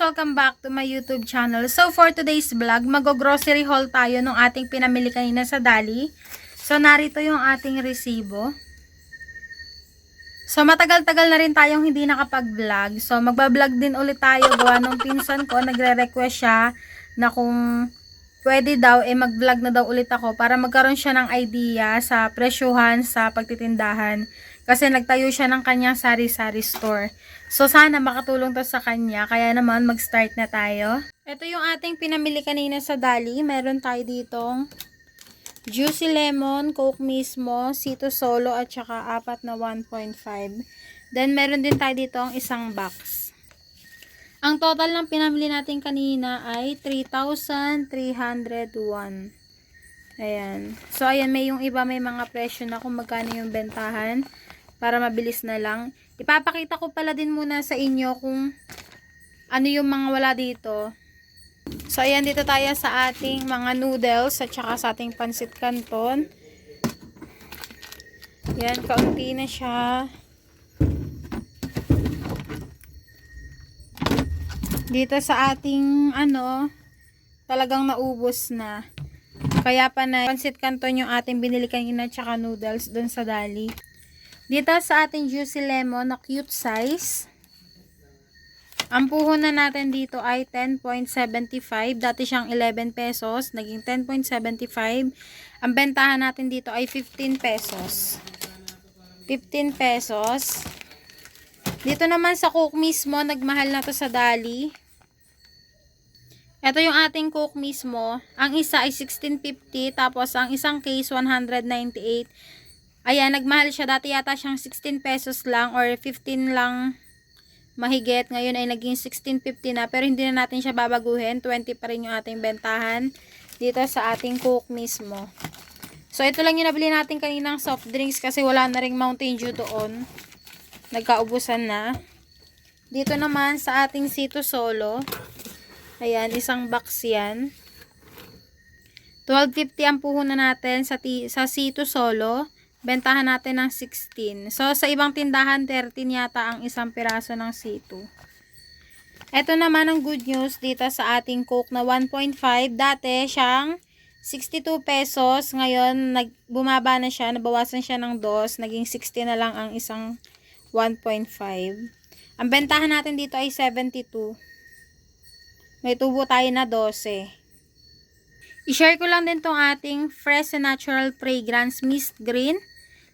welcome back to my YouTube channel. So for today's vlog, mag-grocery haul tayo nung ating pinamili kanina sa Dali. So narito yung ating resibo. So matagal-tagal na rin tayong hindi nakapag-vlog. So magba-vlog din ulit tayo gawa nung pinsan ko. Nagre-request siya na kung pwede daw mag-vlog na daw ulit ako para magkaroon siya ng idea sa presyuhan sa pagtitindahan. Kasi nagtayo siya ng kanyang sari-sari store. So sana makatulong to sa kanya. Kaya naman mag-start na tayo. Ito yung ating pinamili kanina sa Dali. Meron tayo ditong Juicy Lemon, Coke mismo, Cito Solo at saka 4 na 1.5. Then meron din tayo ditong isang box. Ang total ng pinamili natin kanina ay 3,301. Ayan. So ayan, may yung iba may mga presyo na kung magkano yung bentahan para mabilis na lang. Ipapakita ko pala din muna sa inyo kung ano yung mga wala dito. So ayan, dito tayo sa ating mga noodles at saka sa ating pansit canton. Yan, kaunti na siya. Dito sa ating talagang naubos na. Kaya pa na pansit canton yung ating binili kanina at saka noodles dun sa Dali. Dito sa ating Juicy Lemon na cute size. Ang puhunan natin dito ay 10.75. Dati siyang 11 pesos. Naging 10.75. Ang bentahan natin dito ay 15 pesos. 15 pesos. Dito naman sa Coke mismo, nagmahal na to sa Dali. Ito yung ating Coke mismo. Ang isa ay 16.50. Tapos ang isang case 198. Ayan, nagmahal siya. Dati yata siyang 16 pesos lang or 15 lang mahigit. Ngayon ay naging 16.50 na. Pero hindi na natin siya babaguhin. 20 pa rin yung ating bentahan dito sa ating Coke mismo. So, ito lang yung nabili natin kaninang soft drinks kasi wala na ring Mountain Dew doon. Nagkaubusan na. Dito naman sa ating Cito Solo. Ayan, isang box yan. 12.50 ang puhunan natin sa Cito Solo. Bentahan natin ng 16. So, sa ibang tindahan, 13 yata ang isang piraso ng Cito. Ito naman ang good news dito sa ating Coke na 1.5. Dati siyang 62 pesos. Ngayon, bumaba na siya. Nabawasan siya ng 2. Naging 60 na lang ang isang 1.5. Ang bentahan natin dito ay 72. May tubo tayo na 12. I-share ko lang din tong ating Fresh and Natural Fragrance Mist Green.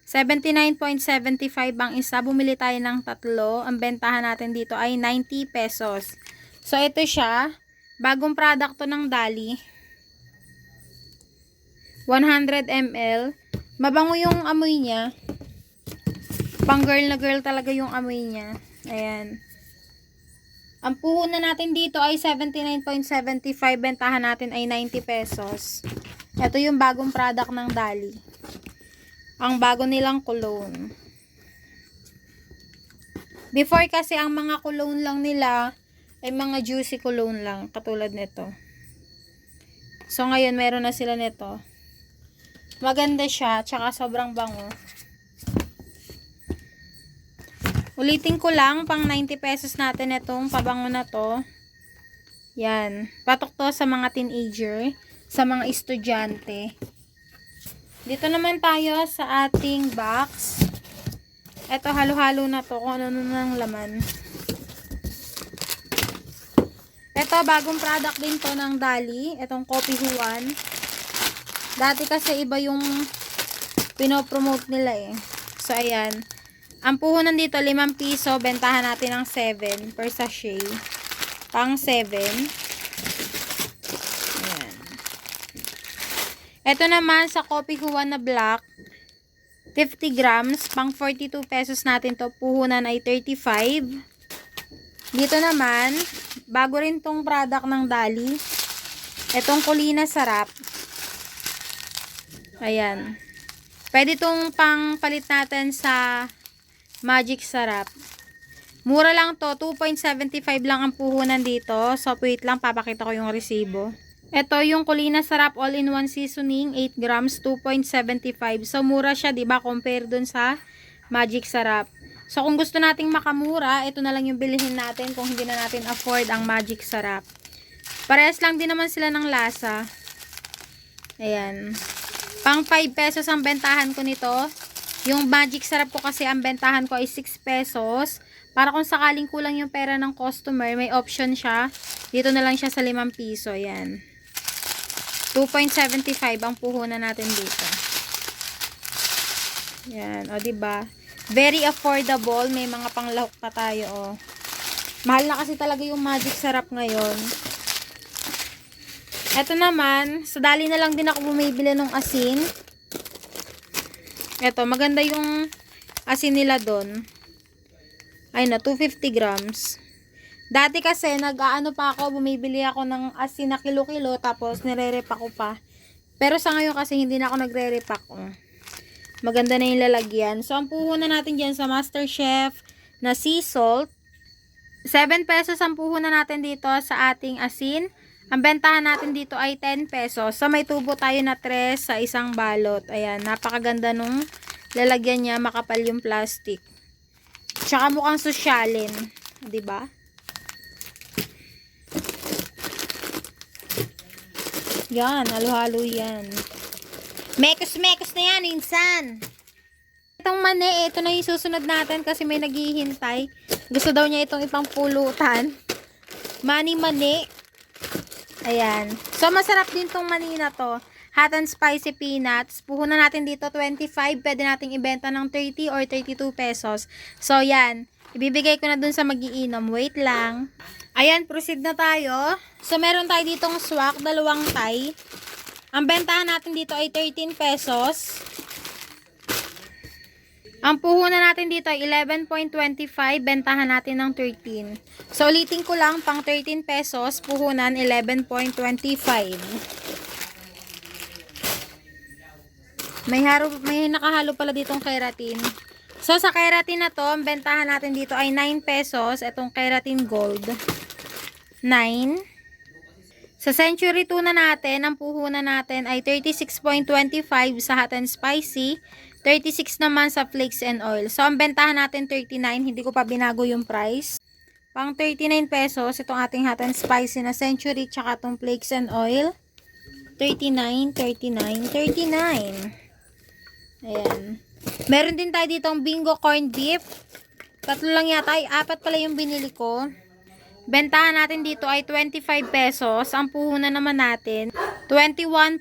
79.75 ang isa. Bumili tayo ng 3. Ang bentahan natin dito ay 90 pesos. So, ito siya. Bagong product to ng Dali. 100 ml. Mabango yung amoy niya. Pang girl na girl talaga yung amoy niya. Ayan. Ang puhunan natin dito ay 79.75. Bentahan natin ay 90 pesos. Ito yung bagong product ng Dali. Ang bago nilang cologne. Before kasi ang mga cologne lang nila ay mga juicy cologne lang. Katulad nito. So ngayon meron na sila nito. Maganda siya. Tsaka sobrang bango. Ulitin ko lang, pang 90 pesos natin itong pabango na to. Yan. Patok to sa mga teenager, sa mga estudyante. Dito naman tayo sa ating box. Ito, halo-halo na to kung ano nang laman. Ito, bagong product din to ng Dali. Itong Coffee Huan. Dati kasi iba yung pinopromote nila eh. So, ayan. Ang puhunan dito, 5 piso. Bentahan natin ng 7 per sachet. Pang 7. Ayan. Ito naman sa Coffee Huan na black. 50 grams. Pang 42 pesos natin to. Puhunan ay 35. Dito naman, bago rin tong product ng Dali. Itong Kulina Sarap. Ayan. Pwede tong pang palit natin sa Magic Sarap. Mura lang to. 2.75 lang ang puhunan dito. So, wait lang. Papakita ko yung resibo. Ito yung Kulina Sarap All-in-One Seasoning. 8 grams. 2.75. So, mura siya, diba? Compare dun sa Magic Sarap. So, kung gusto nating makamura, ito na lang yung bilhin natin kung hindi na natin afford ang Magic Sarap. Parehas lang din naman sila ng lasa. Ayan. Pang 5 pesos ang bentahan ko nito. Yung Magic Sarap ko kasi ang bentahan ko ay 6 pesos. Para kung sakaling kulang yung pera ng customer, may option siya. Dito na lang siya sa 5 piso. Ayan. 2.75 ang puhunan natin dito. Ayan. O, diba? Very affordable. May mga panglahok pa tayo, o. Mahal na kasi talaga yung Magic Sarap ngayon. Eto naman, sa dali na lang din ako bumibili ng asin. Eto, maganda yung asin nila doon. Ay na, 250 grams. Dati kasi, nag-aano pa ako, bumibili ako ng asin na kilo-kilo, tapos nire-repack ko pa. Pero sa ngayon kasi, hindi na ako nagre-repack. Maganda na yung lalagyan. So, ang puhunan natin dyan sa MasterChef na sea salt. 7 pesos ang puhunan natin dito sa ating asin. Ang bentahan natin dito ay 10 pesos. So, may tubo tayo na 3 sa isang balot. Ayan, napakaganda nung lalagyan niya. Makapal yung plastic. Tsaka mukhang sosyalin. Diba? Yan, halo-halo yan. Mekos-mekos na yan, insan. Itong mani, ito na yung susunod natin kasi may naghihintay. Gusto daw niya itong ipangpulutan. Mani-mani. Ayan. So, masarap din tong mani na to. Hot and spicy peanuts. Puhunan natin dito 25. Pwede nating ibenta ng 30 or 32 pesos. So, yan. Ibibigay ko na dun sa mag-iinom. Wait lang. Ayan, proceed na tayo. So, meron tayo ditong swak, 2 Thai. Ang bentahan natin dito ay 13 pesos. Ang puhunan natin dito ay 11.25. Bentahan natin ng 13. So, ulitin ko lang, pang 13 pesos, puhunan 11.25. May nakahalo pala ditong keratin. So, sa keratin na to, ang bentahan natin dito ay 9 pesos. Itong keratin gold. 9. Sa Century Tuna natin, ang puhunan natin ay 36.25 sa hot and spicy. 36 naman sa flakes and oil. So, ang bentahan natin 39. Hindi ko pa binago yung price. Pang 39 pesos, itong ating hot and spicy na Century, tsaka itong flakes and oil. 39, 39, 39. Ayan. Meron din tayo ditong Bingo corned beef. 3 lang yata. Ay, 4 pala yung binili ko. Bentahan natin dito ay 25 pesos. Ang puhunan naman natin, 21.25.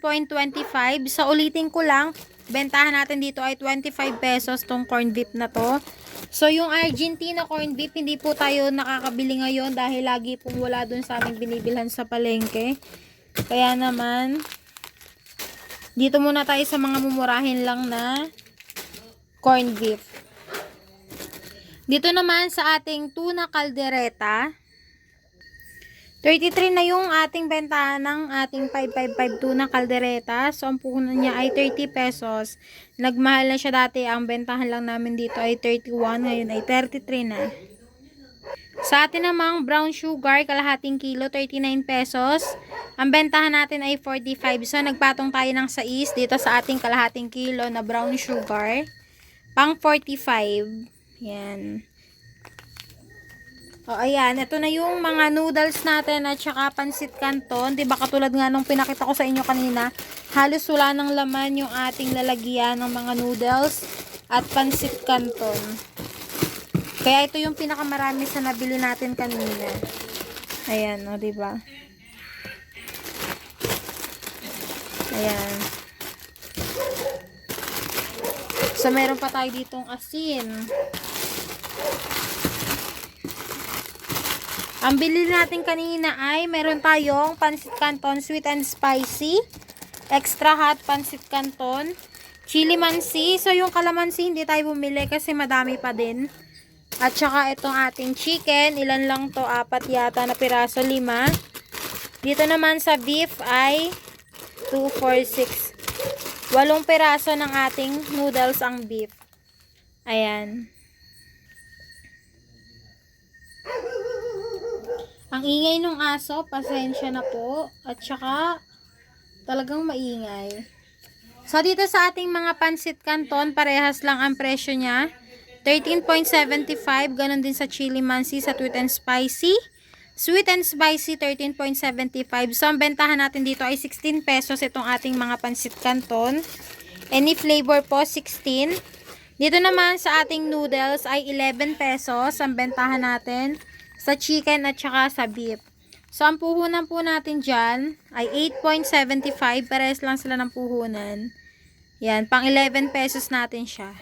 So, ulitin ko lang. Bentahan natin dito ay 25 pesos tong corned beef na to. So, yung Argentina corned beef, hindi po tayo nakakabili ngayon dahil lagi pong wala dun sa aming binibilhan sa palengke. Kaya naman, dito muna tayo sa mga mumurahin lang na corned beef. Dito naman sa ating tuna caldereta, 33 na yung ating bentahan ng ating 555 tuna caldereta. So, ang puhunan niya ay 30 pesos. Nagmahal na siya dati. Ang bentahan lang namin dito ay 31. Ngayon ay 33 na. Sa atin namang brown sugar, kalahating kilo, 39 pesos. Ang bentahan natin ay 45. So, nagpatong tayo ng 6 dito sa ating kalahating kilo na brown sugar. Pang 45. Yan. O, ayan. Ito na yung mga noodles natin at saka pansit canton. Diba katulad nga nung pinakita ko sa inyo kanina, halos wala ng laman yung ating lalagyan ng mga noodles at pansit canton. Kaya ito yung pinakamarami sa nabili natin kanina. Ayan, o, diba? Ayan. So, meron pa tayo ditong asin. Ang bili natin kanina ay meron tayong pansit canton sweet and spicy, extra hot pansit canton, chili mansi. So, yung kalamansi hindi tayo bumili kasi madami pa din. At saka itong ating chicken, ilan lang to, 4 yata na piraso, 5. Dito naman sa beef ay 2, 4, 6. 8 piraso ng ating noodles ang beef. Ayan. Ang ingay ng aso, pasensya na po. At saka, talagang maingay. So, dito sa ating mga pansit canton, parehas lang ang presyo niya. 13.75. Ganon din sa chili mansi sa sweet and spicy. Sweet and spicy, 13.75. So, ang bentahan natin dito ay 16 pesos itong ating mga pansit canton. Any flavor po, 16. Dito naman sa ating noodles ay 11 pesos ang bentahan natin sa chicken at saka sa beef. So, ang puhunan po natin dyan ay 8.75. Pares lang sila ng puhunan. Yan, pang 11 pesos natin siya.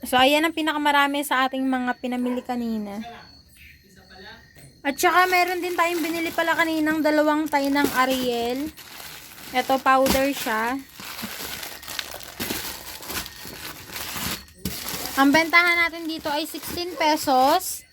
So, ayan ang pinakamarami sa ating mga pinamili kanina. At saka, meron din tayong binili pala kaninang dalawang tay ng Ariel. Ito, powder siya. Ang bentahan natin dito ay 16 pesos.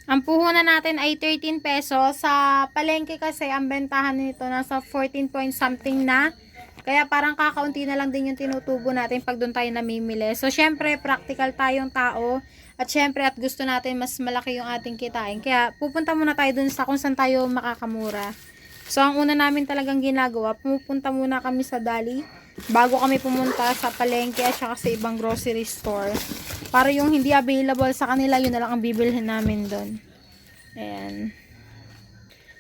Ang puhunan natin ay 13 pesos. Sa palengke kasi, ang bentahan nito nasa 14 point something na. Kaya parang kakaunti na lang din yung tinutubo natin pag doon tayo namimili. So, syempre, practical tayong tao. At syempre, at gusto natin mas malaki yung ating kitain. Kaya, pupunta muna tayo doon sa kung saan tayo makakamura. So, ang una namin talagang ginagawa, pumupunta muna kami sa Dali bago kami pumunta sa palengke at saka sa ibang grocery store. Para yung hindi available sa kanila, yun na lang ang bibilhin namin doon. Ayan.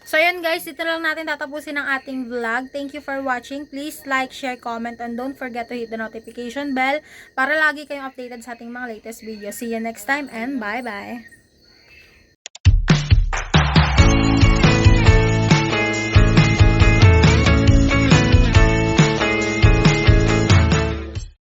So, ayan guys, dito lang natin tatapusin ang ating vlog. Thank you for watching. Please like, share, comment, and don't forget to hit the notification bell para lagi kayong updated sa ating mga latest videos. See you next time and bye-bye!